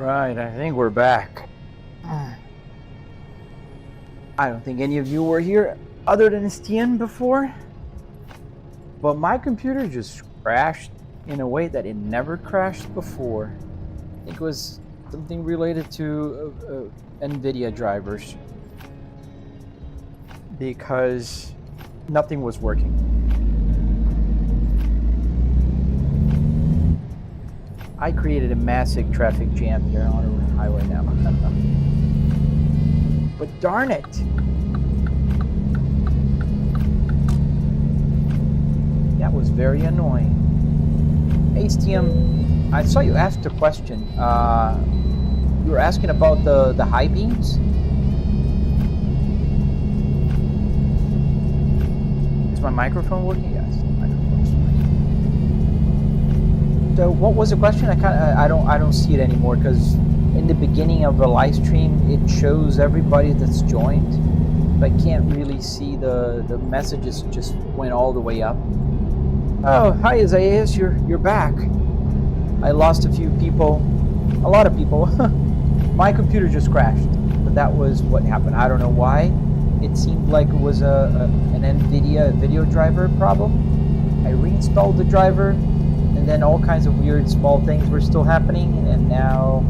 Alright, I think we're back. I don't think any of you were here other than Stian before, but my computer just crashed in a way that it never crashed before. I think it was something related to NVIDIA drivers, because nothing was working. I created a massive traffic jam here on the highway now. But darn it! That was very annoying. Hey, Stian, I saw you asked a question. You were asking about the high beams? Is my microphone working? Yes. So what was the question? I don't see it anymore, because in the beginning of the live stream it shows everybody that's joined, but I can't really see the messages. Just went all the way up. Oh, hi Isaias, you're back. I lost a lot of people. My computer just crashed, but that was what happened. I don't know why. It seemed like it was an NVIDIA video driver problem. I reinstalled the driver, and then all kinds of weird small things were still happening, and now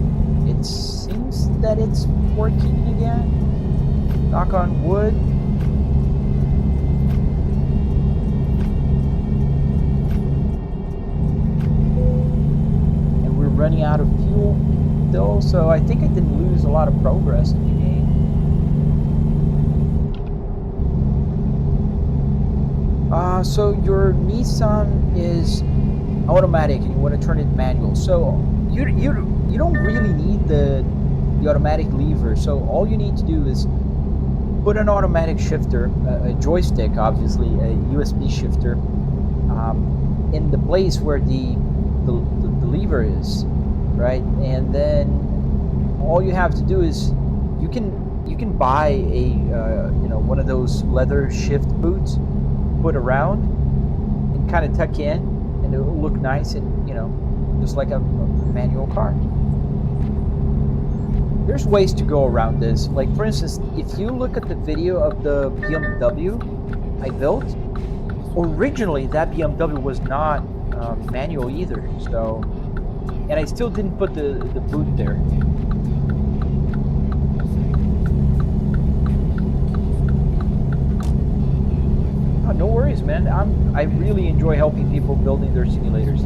it seems that it's working again. Knock on wood. And we're running out of fuel still, so I think I didn't lose a lot of progress in the game. So your Nissan is automatic and you want to turn it manual, so you don't really need the automatic lever. So all you need to do is put an automatic shifter, a joystick, obviously a USB shifter, in the place where the lever is, right? And then all you have to do is you can buy a one of those leather shift boots, put around and kind of tuck in, and it will look nice and, just like a manual car. There's ways to go around this. Like, for instance, if you look at the video of the BMW I built, originally that BMW was not manual either. So, and I still didn't put the boot there. No worries, man. I really enjoy helping people building their simulators.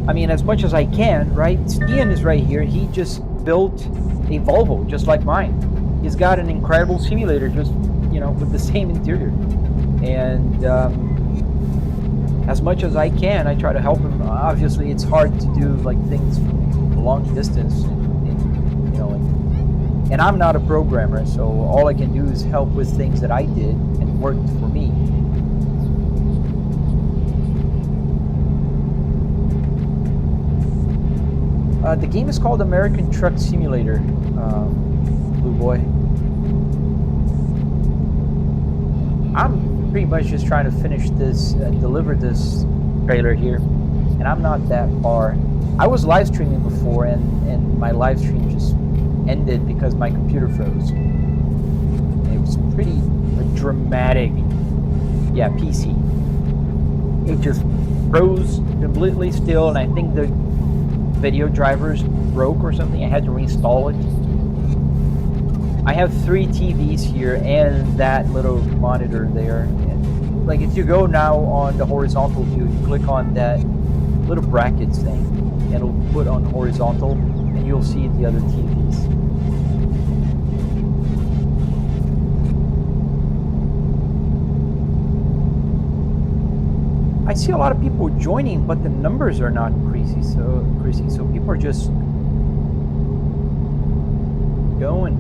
I mean, as much as I can, right? Stian is right here. He just built a Volvo, just like mine. He's got an incredible simulator, just, with the same interior. And as much as I can, I try to help him. Obviously, it's hard to do like things from a long distance, and I'm not a programmer, so all I can do is help with things that I did and worked for me. The game is called American Truck Simulator, Blue Boy. I'm pretty much just trying to finish this, deliver this trailer here, and I'm not that far. I was live streaming before, and my live stream just ended because my computer froze. It was pretty dramatic. Yeah, PC. It just froze completely still, and I think the video drivers broke or something. I had to reinstall it. I have 3 TVs here and that little monitor there. And like, if you go now on the horizontal view, you click on that little brackets thing, and it'll put on horizontal, and you'll see the other TVs. I see a lot of people joining, but the numbers are not increasing. So people are just going.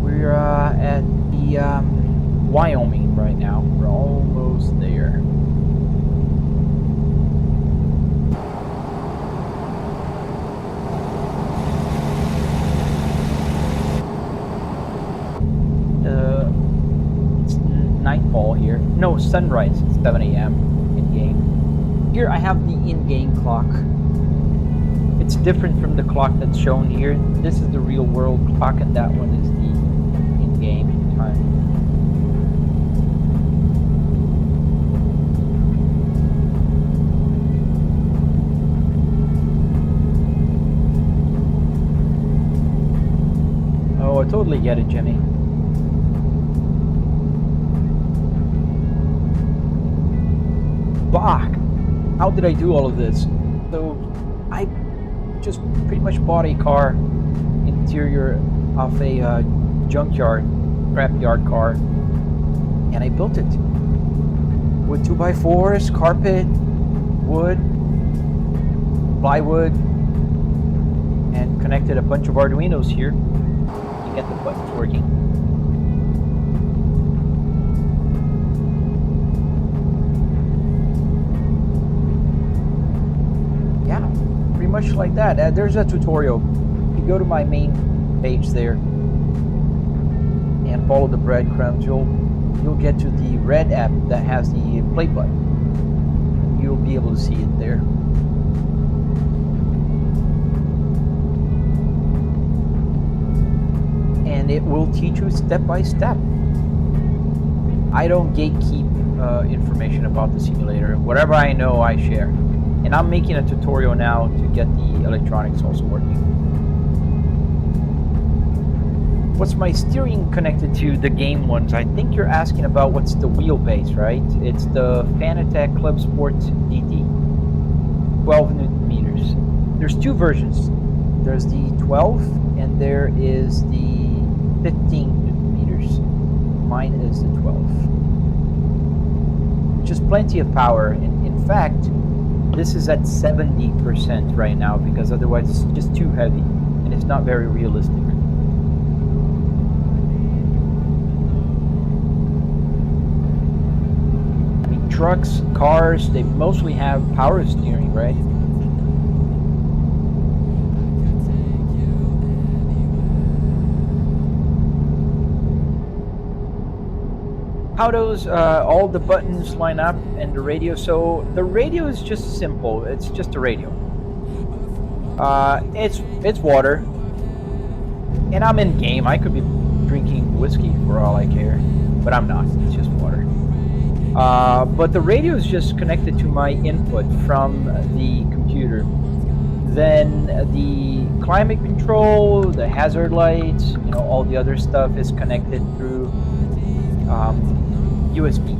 We're at the Wyoming right now. We're almost there. Nightfall here. No, sunrise at 7 a.m. in game. Here I have the in-game clock. It's different from the clock that's shown here. This is the real world clock, and that one is the in-game time. Oh, I totally get it, Jimmy. Fuck! How did I do all of this? So, I just pretty much bought a car, interior of a junkyard, scrapyard car, and I built it with 2x4s, carpet, wood, plywood, and connected a bunch of Arduinos here to get the buttons working. Yeah, pretty much like that. There's a tutorial. You go to my main page there and follow the breadcrumbs. You'll get to the red app that has the play button. You'll be able to see it there. And it will teach you step by step. I don't gatekeep information about the simulator. Whatever I know, I share. And I'm making a tutorial now to get the electronics also working. What's my steering connected to the game ones? I think you're asking about what's the wheelbase, right? It's the Fanatec Club Sport DD. 12 Newton meters. There's two versions. There's the 12 and there is the 15 Newton meters. Mine is the 12. Which is plenty of power. In fact, this is at 70% right now because otherwise it's just too heavy and it's not very realistic. I mean, trucks, cars, they mostly have power steering, right? How does all the buttons line up and the radio? So the radio is just simple. It's just a radio. It's water, and I'm in game. I could be drinking whiskey for all I care, but I'm not. It's just water. But the radio is just connected to my input from the computer. Then the climate control, the hazard lights, all the other stuff is connected through USB.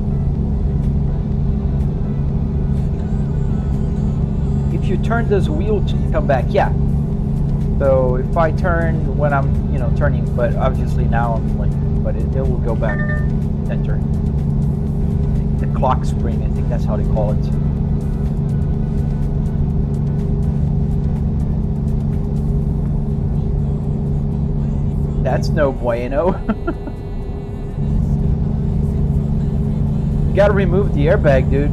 If you turn this wheel to come back, yeah. So if I turn when I'm, turning, but obviously now I'm blinking, but it will go back center. The clock spring, I think that's how they call it. That's no bueno. You gotta remove the airbag, dude.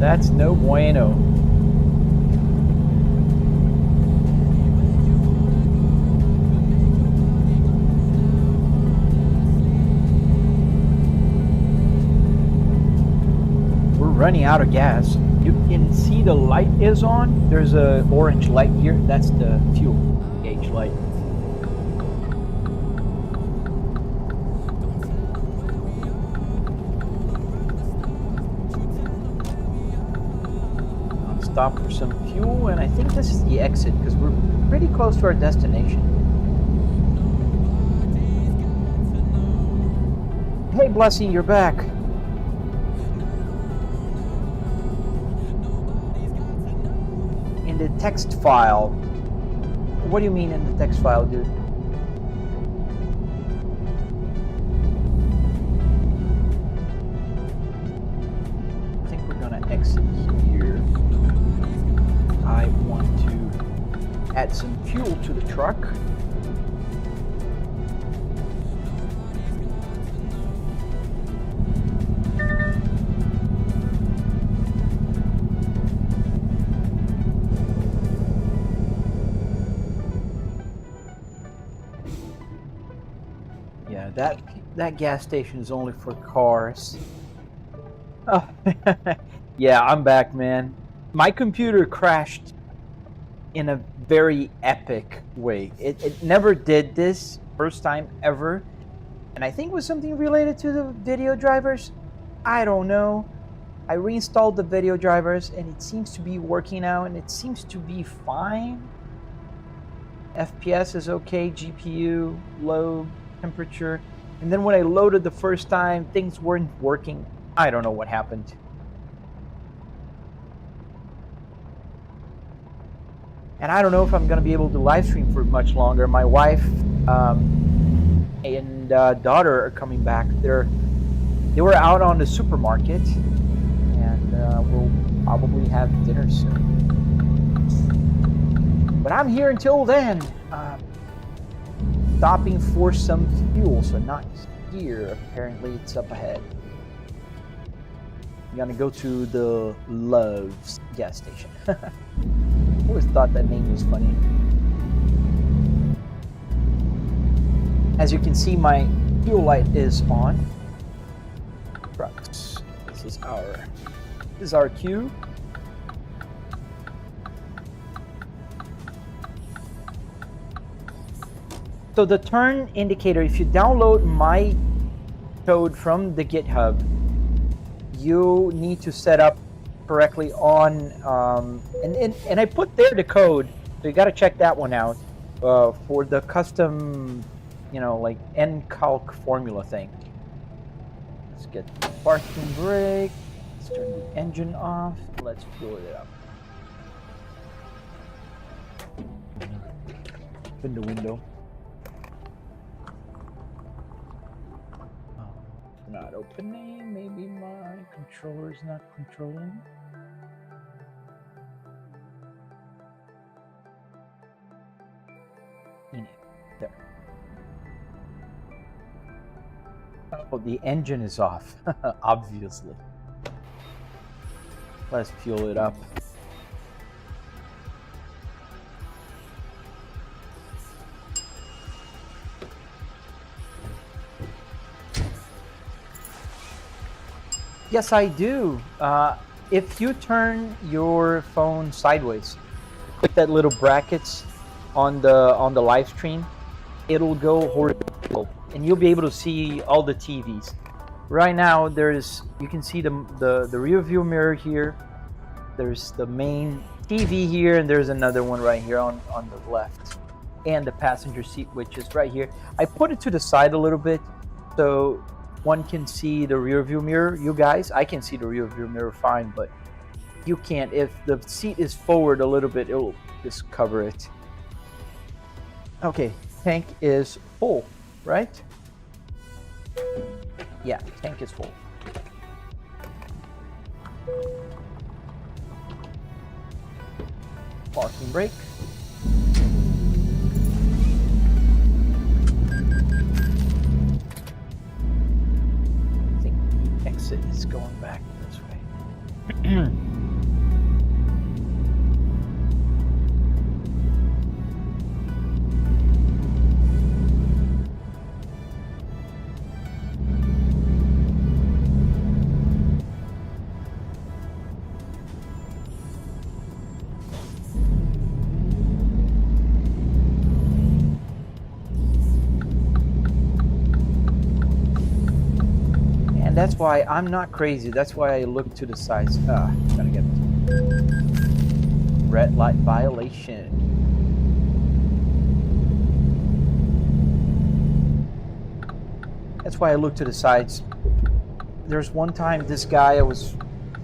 That's no bueno. We're running out of gas. You can see the light is on. There's a orange light here. That's the fuel gauge light. Stop for some fuel, and I think this is the exit because we're pretty close to our destination. Hey Blessing, you're back. In the text file. What do you mean in the text file, dude? I think we're gonna exit here. I want to add some fuel to the truck. Yeah, that gas station is only for cars. Oh, Yeah, I'm back, man. My computer crashed in a very epic way. It never did this, first time ever. And I think it was something related to the video drivers. I don't know. I reinstalled the video drivers and it seems to be working now and it seems to be fine. FPS is okay, GPU, low temperature. And then when I loaded the first time, things weren't working. I don't know what happened. And I don't know if I'm going to be able to live stream for much longer. My wife and daughter are coming back. They were out on the supermarket, and we'll probably have dinner soon. But I'm here until then, stopping for some fuel. So not here. Apparently, it's up ahead. I'm gonna go to the Love's gas station. Always thought that name was funny. As you can see, my fuel light is on. Trucks. This is our queue. So the turn indicator, if you download my code from the GitHub, you need to set up correctly on and I put there the code, so you got to check that one out for the custom, like NCalc formula thing. Let's get the parking brake. Let's turn the engine off. Let's fuel it up. Open the window. Not opening. Maybe my controller is not controlling. There. Oh, the engine is off. Obviously. Let's fuel it up. Yes, I do. If you turn your phone sideways, click that little brackets on the live stream, it'll go horizontal, and you'll be able to see all the TVs. Right now, you can see the rear view mirror here. There's the main TV here, and there's another one right here on the left, and the passenger seat, which is right here. I put it to the side a little bit, so one can see the rear view mirror. You guys, I can see the rear view mirror fine, but you can't. If the seat is forward a little bit, it'll just cover it. Okay, tank is full, right? Yeah, tank is full. Parking brake. I think the exit is going back this way. That's why I'm not crazy. That's why I look to the sides. Gotta get red light violation. That's why I look to the sides. There's one time this guy, I was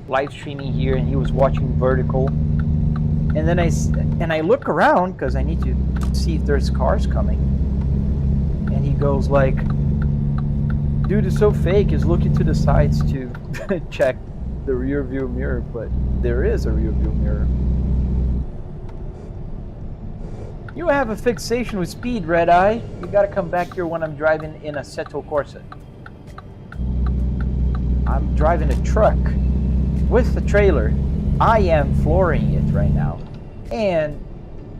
live streaming here and he was watching vertical, and then I look around because I need to see if there's cars coming, and he goes like, dude is so fake, is looking to the sides to check the rear view mirror, but there is a rear view mirror. You have a fixation with speed, Red Eye. You gotta come back here when I'm driving in a Assetto Corsa. I'm driving a truck with the trailer. I am flooring it right now. And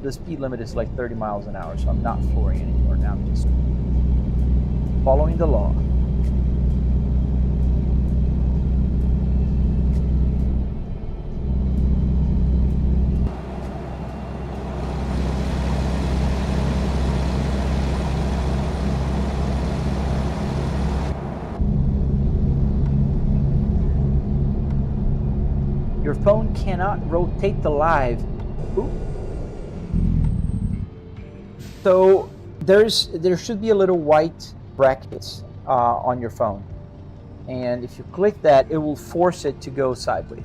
the speed limit is like 30 miles an hour, so I'm not flooring anymore now. I'm just following the law. phone cannot rotate the live. Ooh. So there should be a little white bracket on your phone, and if you click that, it will force it to go sideways,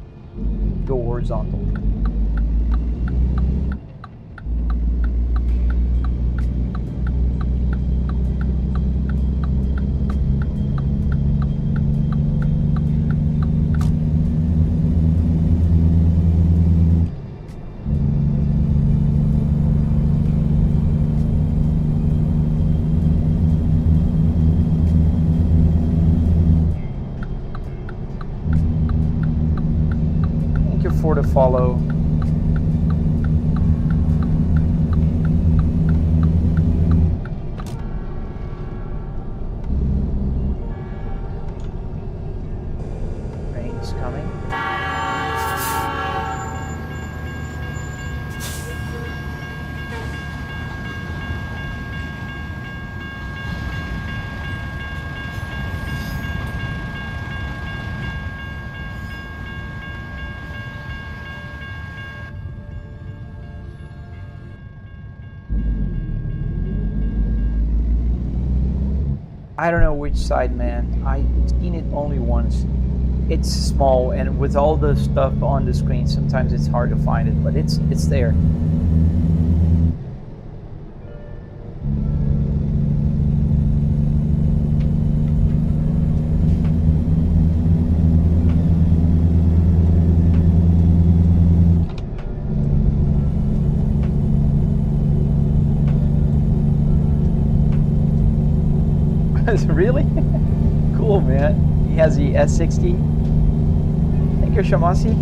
go horizontal. For the follow. Rain's coming. I don't know which side, man. I've seen it only once. It's small, and with all the stuff on the screen, sometimes it's hard to find it, but it's there. Really? Cool, man. He has the S60. Thank you, Shamasi.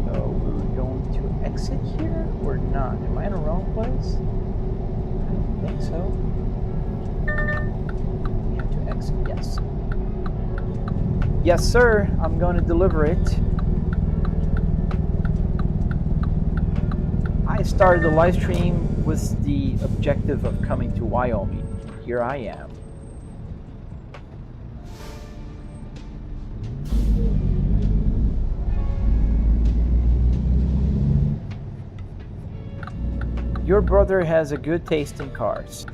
So we're going to exit here or not? Am I in the wrong place? I don't think so. We have to exit, yes. Yes, sir. I'm going to deliver it. I started the live stream with the objective of coming to Wyoming. Here I am. Your brother has a good taste in cars.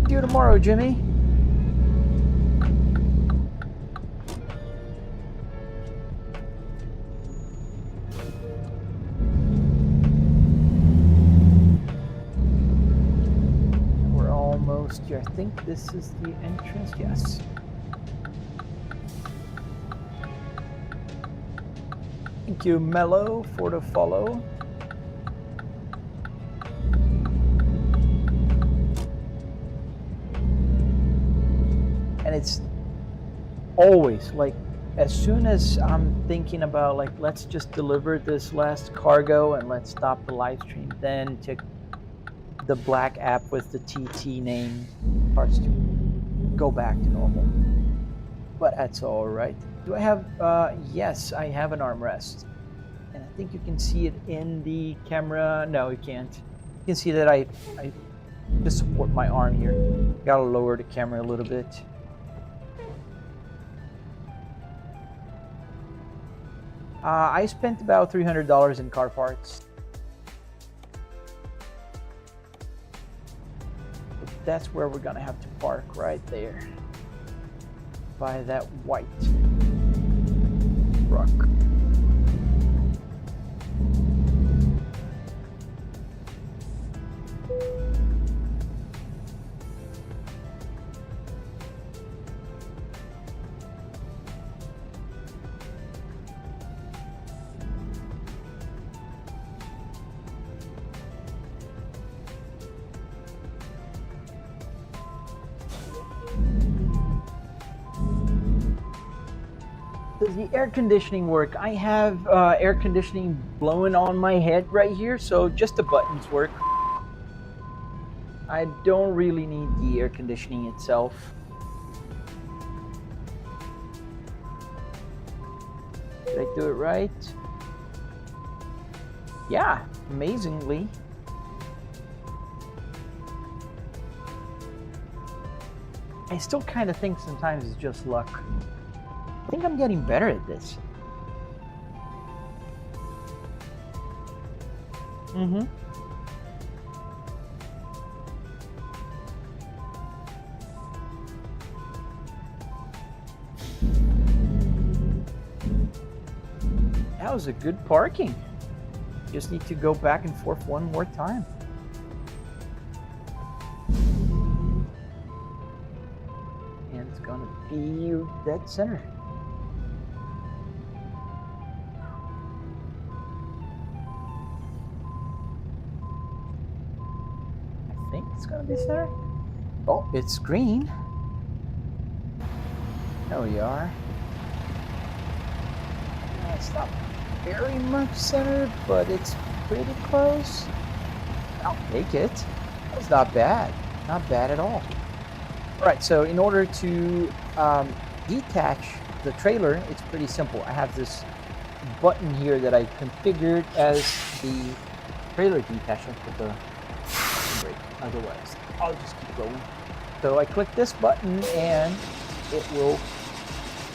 See you tomorrow, Jimmy. I think this is the entrance, yes. Thank you, Mello, for the follow. And it's always like, as soon as I'm thinking about like, let's just deliver this last cargo and let's stop the live stream, then to the black app with the TT name starts to go back to normal. But that's all right. Do I have, yes, I have an armrest. And I think you can see it in the camera. No, you can't. You can see that I just support my arm here. Gotta lower the camera a little bit. I spent about $300 in car parts. That's where we're gonna have to park, right there by that white truck. Does the air conditioning work? I have air conditioning blowing on my head right here, so just the buttons work. I don't really need the air conditioning itself. Did I do it right? Yeah, amazingly. I still kind of think sometimes it's just luck. I think I'm getting better at this. Mm-hmm. That was a good parking. Just need to go back and forth one more time. And it's gonna be dead center. I think it's gonna be center. Oh, it's green. There we are. It's not very much center, but it's pretty close. I'll take it. That's not bad. Not bad at all. All right, so in order to detach the trailer, it's pretty simple. I have this button here that I configured as the trailer detachment for the brake. Otherwise, I'll just keep going. So I click this button and it will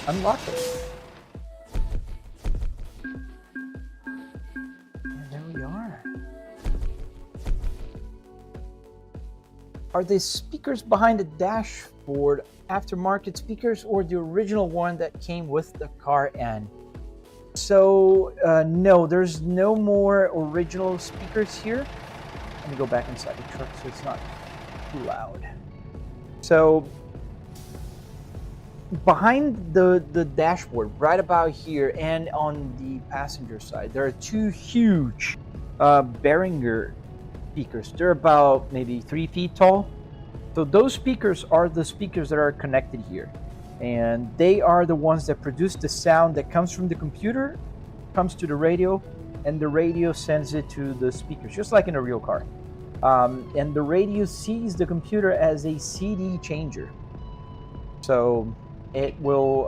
unlock it. And there we are. Are the speakers behind the dashboard aftermarket speakers or the original one that came with the car? And so no, there's no more original speakers here. Let me go back inside the truck so it's not too loud. So behind the dashboard, right about here and on the passenger side, there are two huge Behringer speakers. They're about maybe 3 feet tall. So those speakers are the speakers that are connected here. And they are the ones that produce the sound that comes from the computer, comes to the radio, and the radio sends it to the speakers, just like in a real car. And the radio sees the computer as a CD changer. So it will,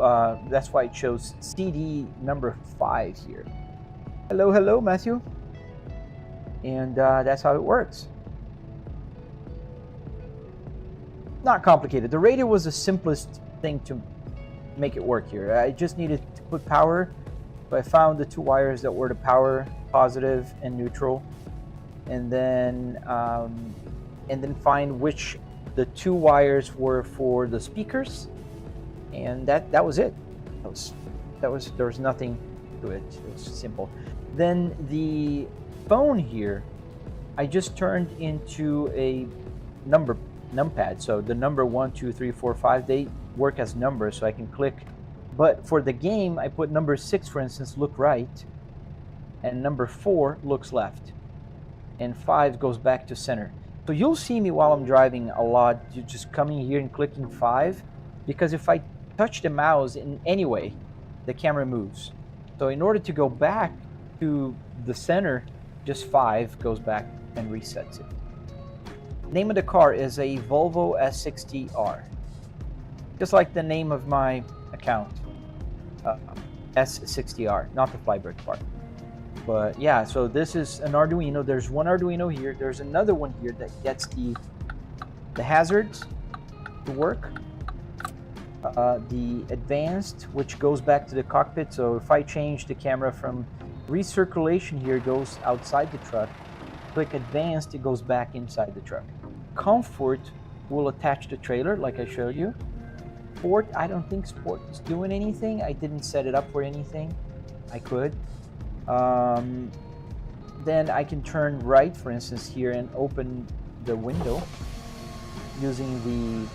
that's why it shows CD number 5 here. Hello, hello, Matthew. And that's how it works. Not complicated. The radio was the simplest thing to make it work here. I just needed to put power. So I found the 2 wires that were the power, positive and neutral, and then find which the 2 wires were for the speakers, and that was it. There was nothing to it. It was simple. Then the phone here, I just turned into a numpad. So the number 1, 2, 3, 4, 5, they work as numbers, so I can click. But for the game, I put number 6, for instance, look right, and number 4 looks left, and 5 goes back to center. So you'll see me while I'm driving a lot, just coming here and clicking 5, because if I touch the mouse in any way, the camera moves. So in order to go back to the center, just 5 goes back and resets it. Name of the car is a Volvo S60R, just like the name of my account, S60R, not the Flybrake part. But yeah, so this is an Arduino. There's one Arduino here. There's another one here that gets the hazards to work. The advanced, which goes back to the cockpit. So if I change the camera from recirculation here, it goes outside the truck. Click advanced, it goes back inside the truck. Comfort will attach the trailer like I showed you. Sport, I don't think Sport is doing anything. I didn't set it up for anything. I could. Then I can turn right, for instance, here and open the window using the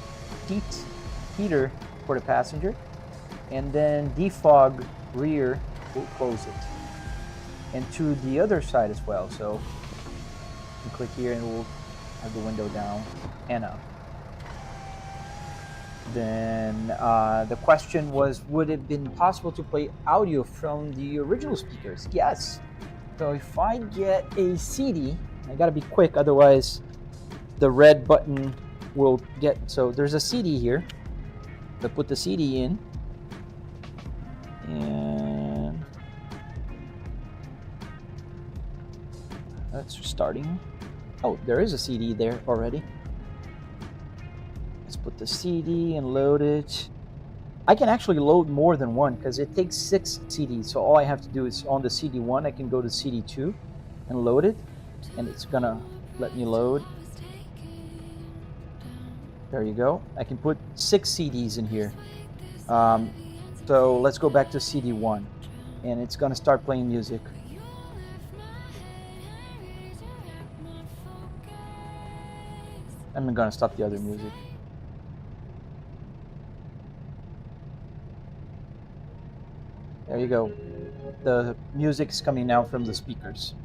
heater for the passenger, and then defog rear will close it, and to the other side as well. So you click here and we'll have the window down and up. Then the question was, would it have been possible to play audio from the original speakers? Yes. So if I get a CD, I gotta be quick, otherwise the red button will get. So there's a CD here. So put the CD in, and It's starting. Oh, there is a CD there already. Let's put the CD and load it. I can actually load more than one because it takes 6 CDs. So all I have to do is on the CD1, I can go to CD2 and load it, and it's gonna let me load. There you go. I can put 6 CDs in here. So let's go back to CD1, and it's gonna start playing music. I'm gonna stop the other music. There you go. The music's coming now from the speakers.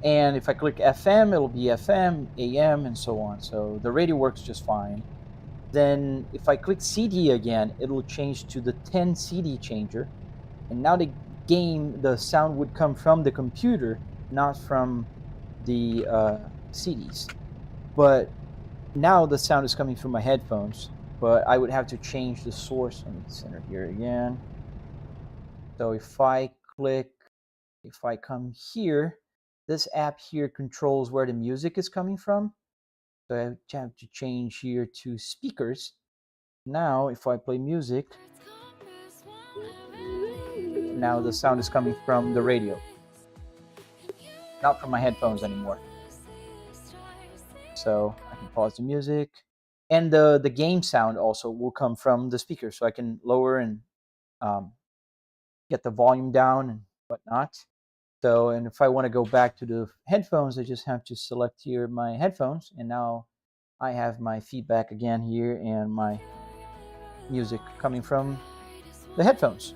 And if I click FM, it'll be FM, AM, and so on. So the radio works just fine. Then if I click CD again, it'll change to the 10 CD changer. And now the sound would come from the computer, not from the CDs. But now the sound is coming from my headphones. But I would have to change the source. Let me center here again. So if I come here, this app here controls where the music is coming from. So I have to change here to speakers. Now, if I play music, now the sound is coming from the radio, not from my headphones anymore. So I can pause the music. And the game sound also will come from the speaker, so I can lower and get the volume down and whatnot. So, and if I want to go back to the headphones, I just have to select here my headphones, and now I have my feedback again here and my music coming from the headphones.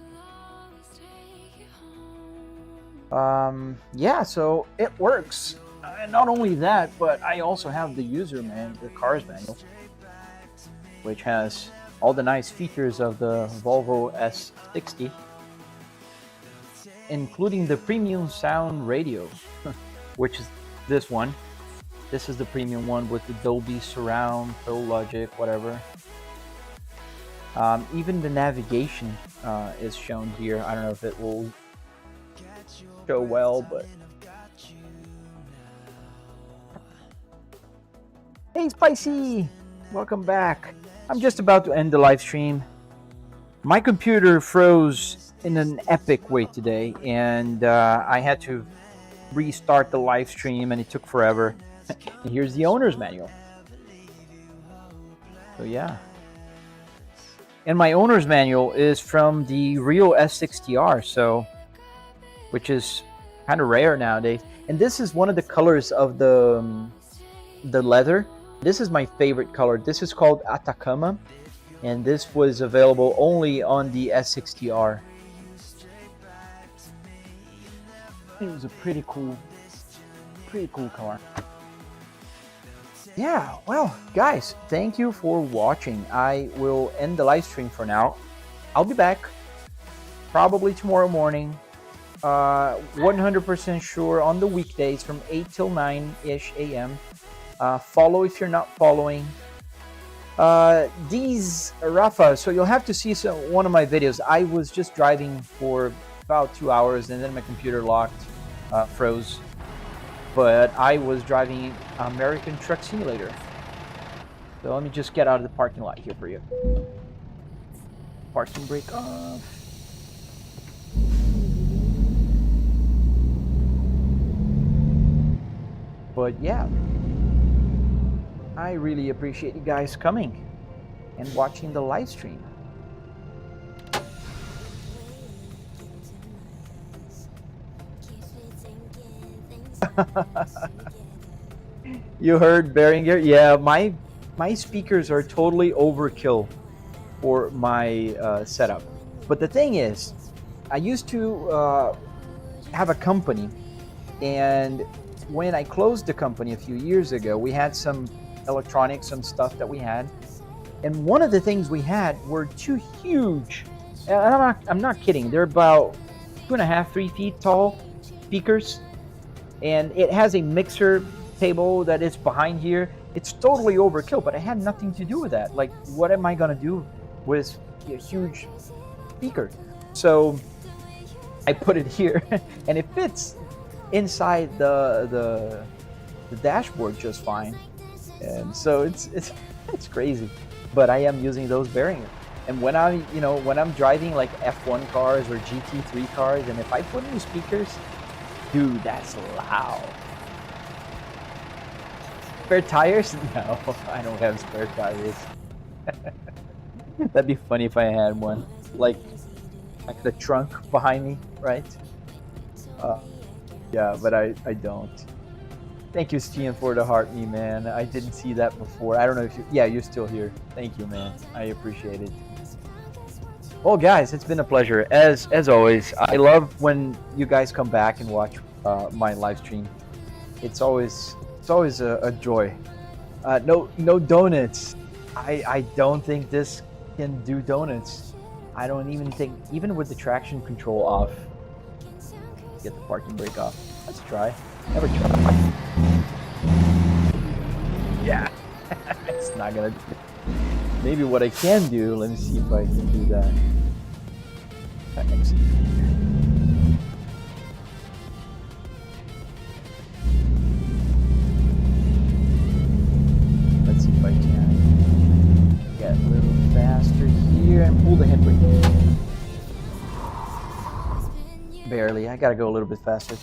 Yeah, so it works. And not only that, but I also have the car's manual, which has all the nice features of the Volvo S60, including the premium sound radio, which is this one. This is the premium one with the Dolby Surround, ProLogic, whatever. Even the navigation is shown here. I don't know if it will show well, but... Hey, Spicy! Welcome back. I'm just about to end the live stream. My computer froze in an epic way today, and I had to restart the live stream, and it took forever. And here's the owner's manual. So yeah. And my owner's manual is from the Rio S60R, so, which is kind of rare nowadays. And this is one of the colors of the leather. This is my favorite color. This is called Atacama, and this was available only on the S60R. It was a pretty cool car. Yeah, well, guys, thank you for watching. I will end the live stream for now. I'll be back probably tomorrow morning, 100% sure, on the weekdays from 8 till 9-ish a.m. Follow if you're not following. Rafa, so you'll have to see one of my videos. I was just driving for about 2 hours, and then my computer froze. But I was driving American Truck Simulator. So let me just get out of the parking lot here for you. Parking brake off. But yeah, I really appreciate you guys coming and watching the live stream. You heard Behringer? Yeah, my speakers are totally overkill for my setup. But the thing is, I used to have a company, and when I closed the company a few years ago, we had some electronics, some stuff that we had, and one of the things we had were two huge, and I'm not kidding, they're about 2.5, 3 feet tall speakers, and it has a mixer table that is behind here. It's totally overkill, but it had nothing to do with that. Like, what am I gonna do with a huge speaker? So I put it here, and it fits inside the dashboard just fine. And so it's it's crazy, but I am using those bearings. And when I'm driving like F1 cars or GT3 cars, and if I put new speakers, dude, that's loud. Spare tires? No, I don't have spare tires. That'd be funny if I had one, like the trunk behind me, right? Yeah, but I don't. Thank you, Stian, for the heart me, man. I didn't see that before. I don't know if you're still here. Thank you, man. I appreciate it. Well, guys, it's been a pleasure as always. I love when you guys come back and watch my live stream. It's always a joy. No donuts. I don't think this can do donuts. I don't even think, even with the traction control off. Get the parking brake off. Let's try. Never try. Yeah. It's not gonna do it. Maybe what I can do, let me see if I can do that. Let's see if I can get a little faster here and pull the handbrake. Barely. I gotta go a little bit faster.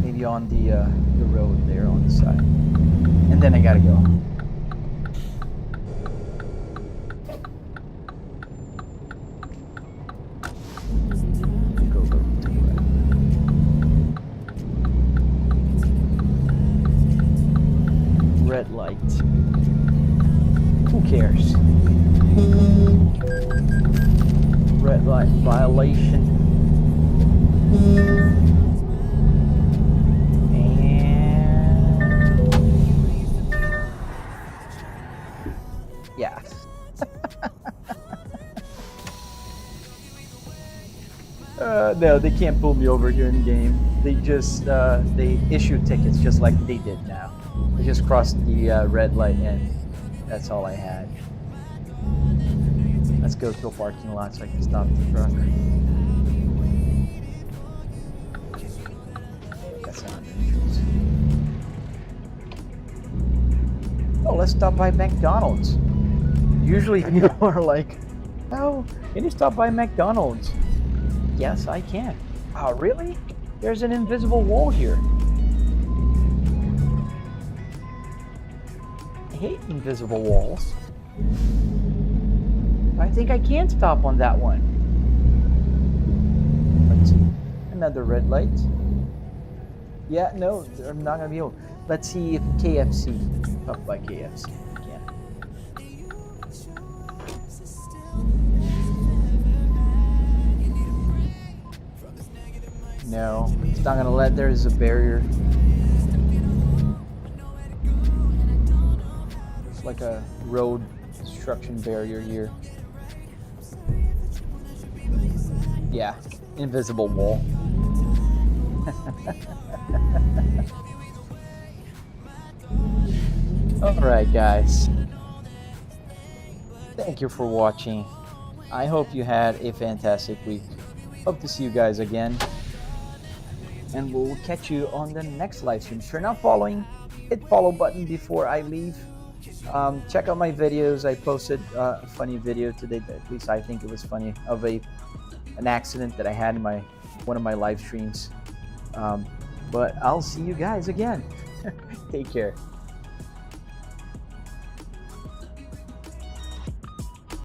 Maybe on the road there on the side, and then I gotta go. Go to the right. Red light. Who cares? Red light violation. Yeah. No, they can't pull me over here in game. They just they issue tickets just like they did now. They just crossed the red light and that's all I had. Let's go to a parking lot so I can stop the truck. That's not dangerous. Oh, let's stop by McDonald's. Usually people are like, oh, can you stop by McDonald's? Yes, I can. Oh, really? There's an invisible wall here. I hate invisible walls. I think I can stop on that one. Let's see. Another red light. Yeah, no, I'm not gonna be able. Let's see if KFC. Stop by KFC. Yeah. No, it's not gonna let. There's a barrier. It's like a road construction barrier here. Yeah, invisible wall. Alright guys, thank you for watching. I hope you had a fantastic week. Hope to see you guys again, and we'll catch you on the next live stream. If you're not following, hit follow button before I leave. Check out my videos. I posted a funny video today, at least I think it was funny, of an accident that I had in one of my live streams. But I'll see you guys again. Take care.